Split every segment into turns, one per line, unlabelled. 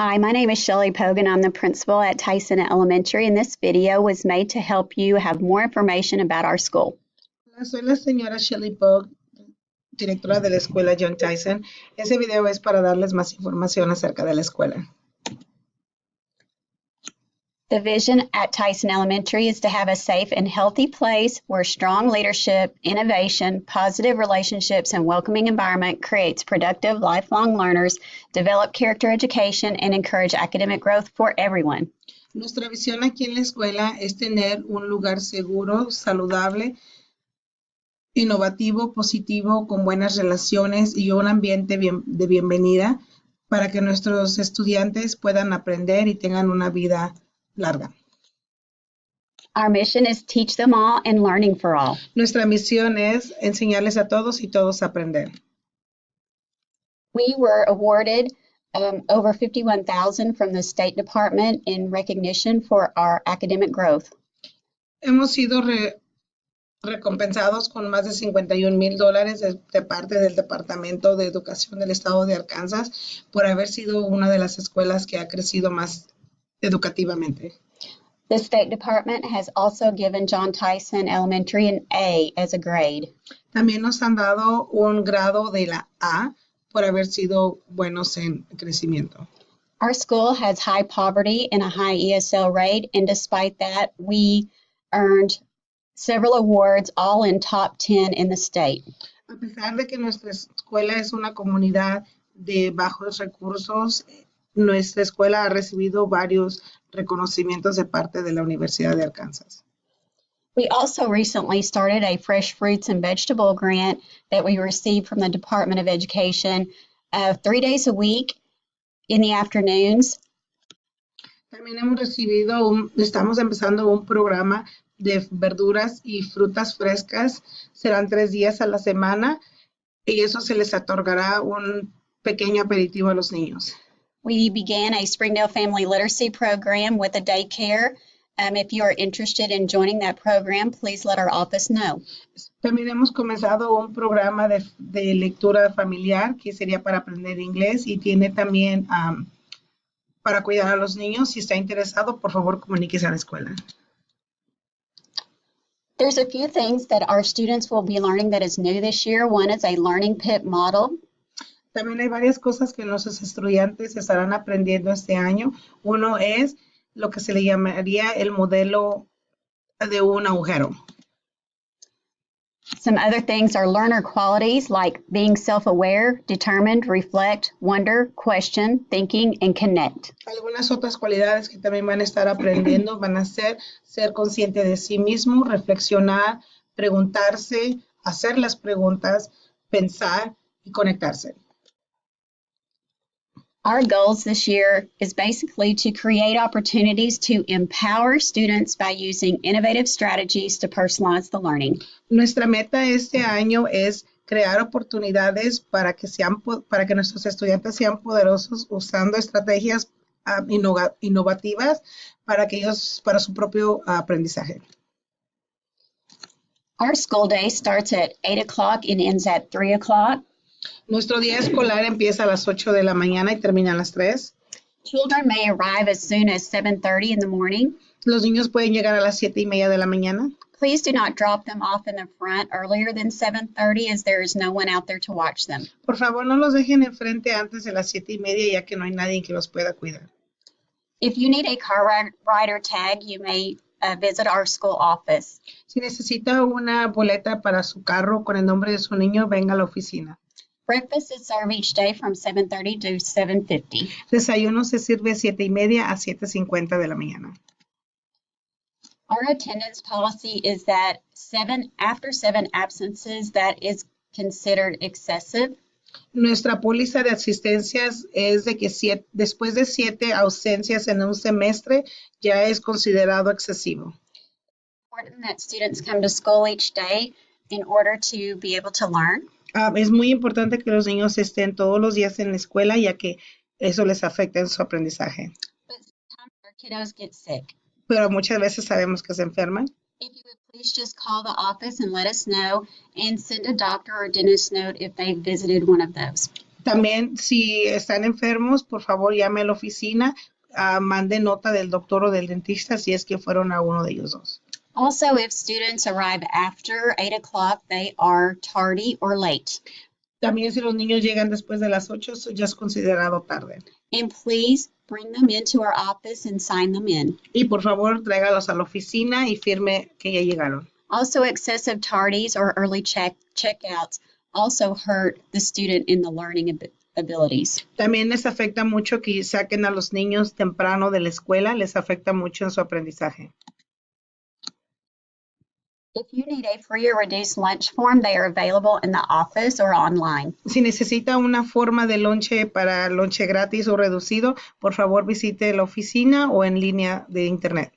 Hi, my name is Shelley Pogan. I'm the principal at Tyson Elementary, and this video was made to help you have more information about our school.
Hola, soy la señora Shelley Pog, directora de la escuela John Tyson. Ese video es para darles más información acerca de la escuela.
The vision at Tyson Elementary is to have a safe and healthy place where strong leadership, innovation, positive relationships, and welcoming environment creates productive, lifelong learners, develop character education, and encourage academic growth for everyone.
Nuestra visión aquí en la escuela es tener un lugar seguro, saludable, innovativo, positivo, con buenas relaciones y un ambiente de bienvenida para que nuestros estudiantes puedan aprender y tengan una vida larga.
Our mission is teach them all and learning for all.
Nuestra misión es enseñarles a todos y todos aprender.
We were awarded over $51,000 from the State Department in recognition for our academic growth.
Hemos sido recompensados con más de $51,000 de parte del Departamento de Educación del Estado de Arkansas por haber sido una de las escuelas que ha crecido más educativamente.
The State Department has also given John Tyson Elementary an A as a grade.
También nos han dado un grado de la A por haber sido buenos en crecimiento.
Our school has high poverty and a high ESL rate, and despite that, we earned several awards, all in top 10 in the state.
A pesar de que nuestra escuela es una comunidad de bajos recursos, nuestra escuela ha recibido varios reconocimientos de parte de la Universidad de Arkansas.
We also recently started a fresh fruits and vegetable grant that we received from the Department of Education 3 days a week in the afternoons.
También estamos empezando un programa de verduras y frutas frescas. Serán 3 días a la semana y eso se les otorgará un pequeño aperitivo a los niños.
We began a Springdale Family Literacy program with a daycare. If you are interested in joining that program, please let our office know.
También hemos comenzado un programa de lectura familiar que sería para aprender inglés y tiene también para cuidar a los niños. Si está interesado, por favor, comuníquese a la escuela.
There's a few things that our students will be learning that is new this year. One is a learning pit model.
También hay varias cosas que nuestros estudiantes estarán aprendiendo este año. Uno es lo que se le llamaría el modelo de un agujero.
Some other things are learner qualities like being self-aware, determined, reflect, wonder, question, thinking, and connect.
Algunas otras cualidades que también van a estar aprendiendo van a ser consciente de sí mismo, reflexionar, preguntarse, hacer las preguntas, pensar y conectarse.
Our goals this year is basically to create opportunities to empower students by using innovative strategies to personalize the learning.
Nuestra meta este año es crear oportunidades para que nuestros estudiantes sean poderosos usando estrategias innovativas para su propio aprendizaje.
Our school day starts at 8 o'clock and ends at 3 o'clock.
Nuestro día escolar empieza a las 8 de la mañana y termina a las 3.
Children may arrive as soon as 7:30 in the morning.
Los niños pueden llegar a las 7:30 de la mañana.
Please do not drop them off in the front earlier than 7:30 as there is no one out there to watch them.
Por favor, no los dejen enfrente antes de las 7:30 ya que no hay nadie que los pueda cuidar.
If you need a car rider tag, you may visit our school office.
Si necesita una boleta para su carro con el nombre de su niño, venga a la oficina.
Breakfast is served each day from 7:30 to 7:50.
Desayuno se sirve 7:30 a 7:50 de la mañana.
Our attendance policy is that after 7 absences, that is considered excessive.
Nuestra póliza de asistencias es de que después de 7 ausencias en un semestre ya es considerado excesivo.
It's important that students come to school each day in order to be able to learn.
Es muy importante que los niños estén todos los días en la escuela, ya que eso les afecta en su aprendizaje.
But sometimes our kiddos get sick.
Pero muchas veces sabemos que se enferman.
If you would please just call the office and let us know and send a doctor or dentist note if they visited one of those.
También, si están enfermos, por favor llame a la oficina, mande nota del doctor o del dentista si es que fueron a uno de ellos dos.
Also, if students arrive after 8 o'clock, they are tardy or late.
También si los niños llegan después de las 8, eso ya es considerado tarde.
And please bring them into our office and sign them in.
Y por favor, tráigalos a la oficina y firme que ya llegaron.
Also, excessive tardies or early checkouts also hurt the student in the learning abilities.
También les afecta mucho que saquen a los niños temprano de la escuela, les afecta mucho en su aprendizaje.
If you need a free or reduced lunch form, they are available in the office or online.
Si necesita una forma de lonche para lonche gratis o reducido, por favor visite la oficina o en línea de internet.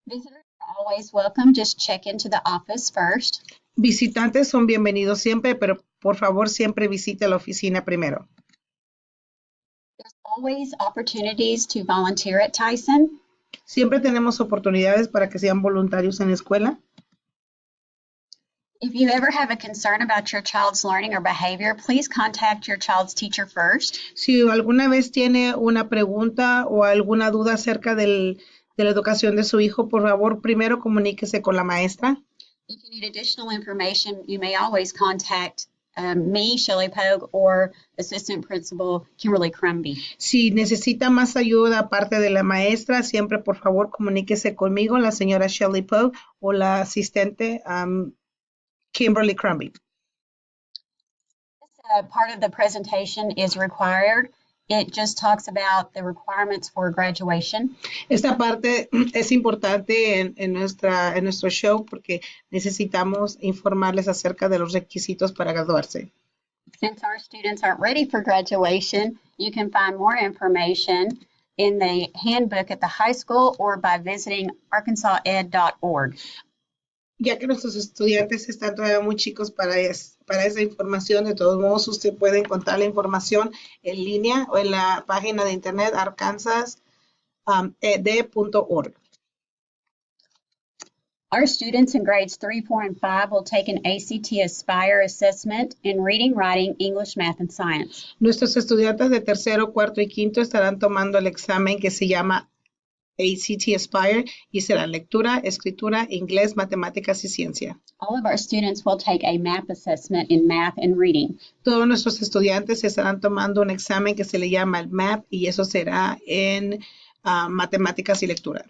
Visitors are always welcome. Just check into the office first.
Visitantes son bienvenidos siempre, pero por favor siempre visite la oficina primero.
There's always opportunities to volunteer at Tyson.
Siempre tenemos oportunidades para que sean voluntarios en la escuela.
If you ever have a concern about your child's learning or behavior, please contact your child's teacher first.
Si alguna vez tiene una pregunta o alguna duda acerca de la educación de su hijo, por favor, primero comuníquese con la maestra.
If you need additional information, you may always contact me, Shelley Pogue, or Assistant Principal Kimberly Crumby.
Si necesita más ayuda aparte de la maestra, siempre por favor comuníquese conmigo, la señora Shelley Pogue o la asistente Kimberly Crumby.
This part of the presentation is required. It just talks about the requirements for graduation.
Esta parte es importante en nuestro show porque necesitamos informarles acerca de los requisitos para graduarse.
Since our students aren't ready for graduation, you can find more information in the handbook at the high school or by visiting arkansased.org.
Ya que nuestros estudiantes están todavía muy chicos para esa información, de todos modos usted puede encontrar la información en línea o en la página de internet arkansased.org.
Our students in grades 3, 4, and 5 will take an ACT Aspire assessment in reading, writing, English, math, and science.
Nuestros estudiantes de tercero, cuarto y quinto estarán tomando el examen que se llama ACT Aspire y será lectura, escritura, inglés, matemáticas y ciencia.
All of our students will take a MAP assessment in math and reading.
Todos nuestros estudiantes estarán tomando un examen que se le llama el MAP y eso será en matemáticas y lectura.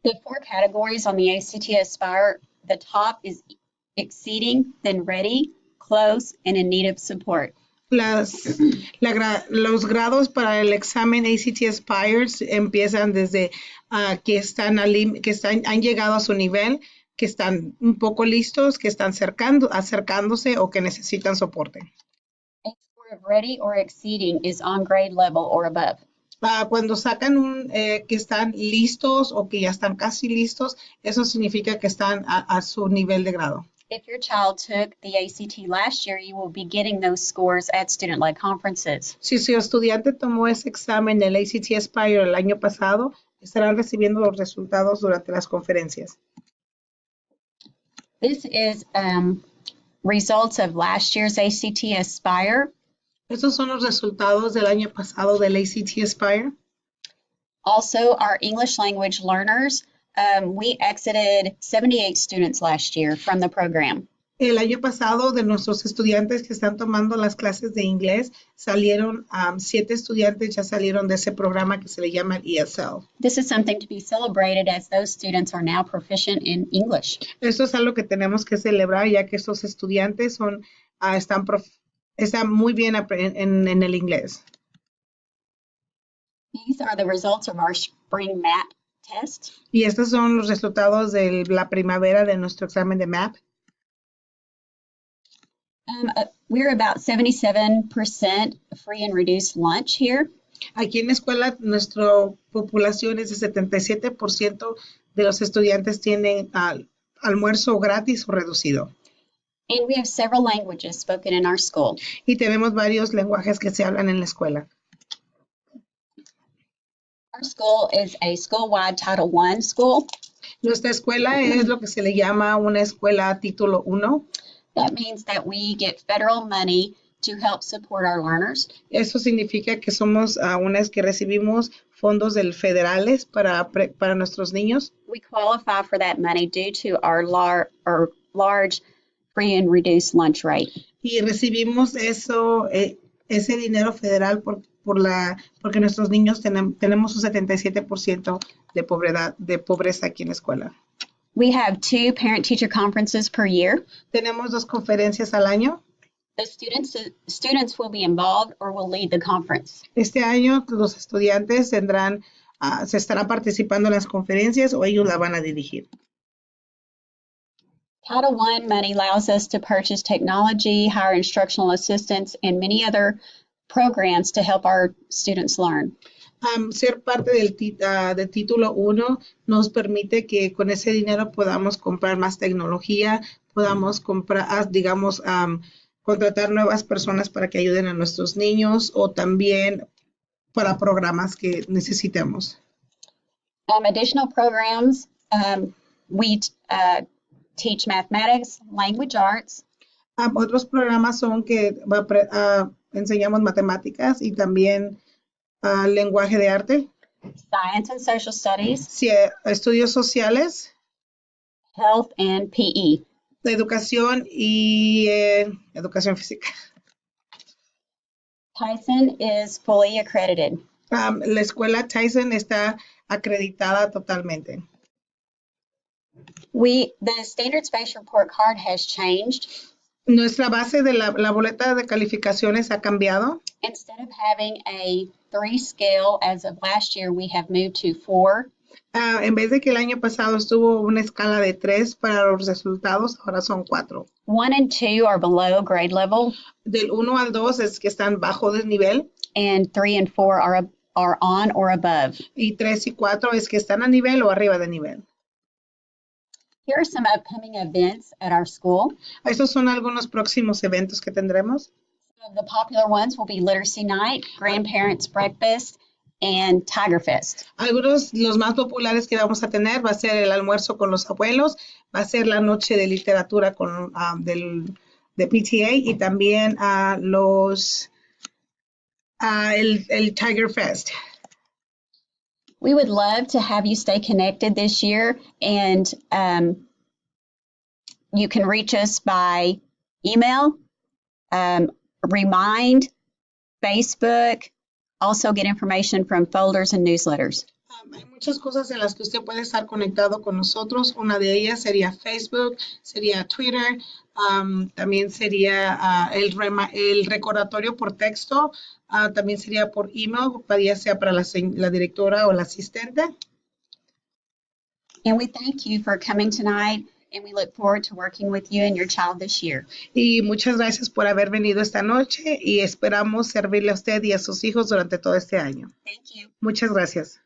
The 4 categories on the ACT Aspire, the top is exceeding, then ready, close, and in need of support.
Los grados para el examen ACT Aspire empiezan desde que han llegado a su nivel, que están un poco listos, que están acercándose o que necesitan soporte.
A score of ready or exceeding is on grade level or above.
Cuando sacan que están listos o que ya están casi listos, eso significa que están a su nivel de grado.
If your child took the ACT last year, you will be getting those scores at student-led conferences.
Si su estudiante tomó ese examen del ACT Aspire el año pasado, estarán recibiendo los resultados durante las conferencias.
This is results of last year's ACT Aspire.
Estos son los resultados del año pasado del ACT Aspire.
Also, our English language learners, we exited 78 students last year from the program.
El año pasado, de nuestros estudiantes que están tomando las clases de inglés, salieron 7 estudiantes, ya salieron de ese programa que se le llama ESL.
This is something to be celebrated as those students are now proficient in English.
Esto es algo que tenemos que celebrar ya que estos estudiantes están muy bien en el inglés.
These are the results of our spring MAP test.
Y estos son los resultados de la primavera de nuestro examen de MAP.
We're about 77% free and reduced lunch here.
Aquí en la escuela, nuestra población es de 77% de los estudiantes tienen almuerzo gratis o reducido.
And we have several languages spoken in our school.
Y tenemos varios lenguajes que se hablan en la escuela.
Our school is a school-wide Title I school.
Nuestra escuela es lo que se le llama una escuela título 1.
That means that we get federal money to help support our learners.
Eso significa que somos unas que recibimos fondos del federales para nuestros niños.
We qualify for that money due to our large free and reduced lunch rate.
Y recibimos ese dinero federal porque nuestros niños tenemos un 77% de pobreza aquí en la escuela.
We have 2 parent-teacher conferences per year.
Tenemos 2 conferencias al año.
The students will be involved or will lead the conference.
Este año los estudiantes se estarán participando en las conferencias o ellos la van a dirigir.
Title I money allows us to purchase technology, hire instructional assistants, and many other programs to help our students learn.
Ser parte del título 1 nos permite que con ese dinero podamos comprar más tecnología, podamos comprar, digamos, contratar nuevas personas para que ayuden a nuestros niños o también para programas que necesitemos.
Additional programs, we teach mathematics, language arts.
Otros programas son que enseñamos matemáticas y también lenguaje de arte.
Science and social studies.
Sí, estudios sociales.
Health and PE.
Educación y educación física.
Tyson is fully accredited.
La escuela Tyson está acreditada totalmente.
The standard space report card has changed.
Nuestra base de la boleta de calificaciones ha cambiado.
Instead of having a 3 scale as of last year, we have moved to 4.
En vez de que el año pasado estuvo una escala de 3 para los resultados, ahora son 4.
1 and 2 are below grade level.
Del 1 al 2 es que están bajo del nivel.
And 3 and 4 are on or above.
Y 3 y 4 es que están a nivel o arriba de nivel.
Here are some upcoming events at our school.
Estos son algunos próximos eventos que tendremos.
Some of the popular ones will be Literacy Night, Grandparents Breakfast, and Tiger Fest.
Los más populares que vamos a tener va a ser el almuerzo con los abuelos, va a ser la noche de literatura de PTA y también el Tiger Fest.
We would love to have you stay connected this year, and you can reach us by email, Remind, Facebook, also get information from folders and newsletters.
Hay muchas cosas en las que usted puede estar conectado con nosotros. Una de ellas sería Facebook, sería Twitter, también sería el recordatorio por texto, también sería por email, ya sea para la directora o la asistente.
And we thank you for coming tonight, and we look forward to working with you and your child this year.
Y muchas gracias por haber venido esta noche y esperamos servirle a usted y a sus hijos durante todo este año.
Thank you.
Muchas gracias.